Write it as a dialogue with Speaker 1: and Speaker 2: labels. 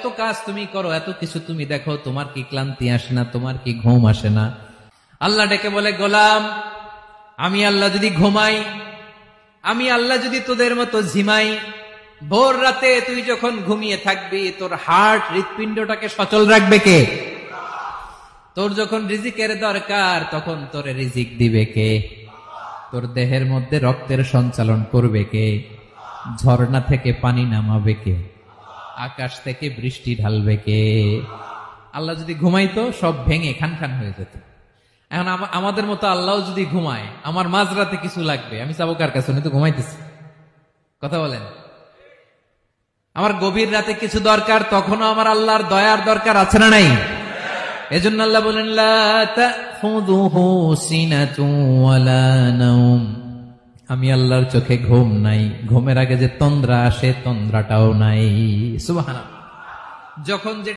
Speaker 1: এত কাজ তুমি করো, এত কিছু তুমি দেখো, তোমার কি ক্লান্তি আসে না? তোমার কি ঘুম আসে না? আল্লাহ ডেকে বলে, গোলাম, আমি আল্লাহ যদি ঘুমাই, আমি আল্লাহ যদি তোদের মতো ঝিমাই, ভোর রাতে তুই যখন ঘুমিয়ে থাকবি, তোর হার্ট হৃৎপিণ্ডটাকে সচল রাখবে কে? তোর যখন রিজিকের দরকার, তখন তোরে রিজিক দিবে কে? তোর দেহের মধ্যে রক্তের সঞ্চালন করবে কে? ঝর্ণা থেকে পানি নামাবে কে? আকাশ থেকে বৃষ্টি ঢালবে কে? আল্লাহ যদি ঘুমাইতো, সব ভেঙে খান খান হয়ে যেত। এখন আমাদের মতো আল্লাহ যদি ঘুমায়, আমার মাঝরাতে কিছু লাগবে, আমি যাবো কার কাছে? উনি তো ঘুমাইতেছি। কথা বলেন। আমার গভীর রাতে কিছু দরকার, তখনও আমার আল্লাহর দয়ার দরকার আছে না নাই? এজন্য আল্লাহ বলেন, লা তাখুযুহু সিনাতুন ওয়ালা নাওম। আমি আল্লাহর চোখে ঘুম নাই, ঘুমের আগে যে তন্দ্রা আসে, তন্দ্রাটাও নাই। সুবহানাল্লাহ। যখন যে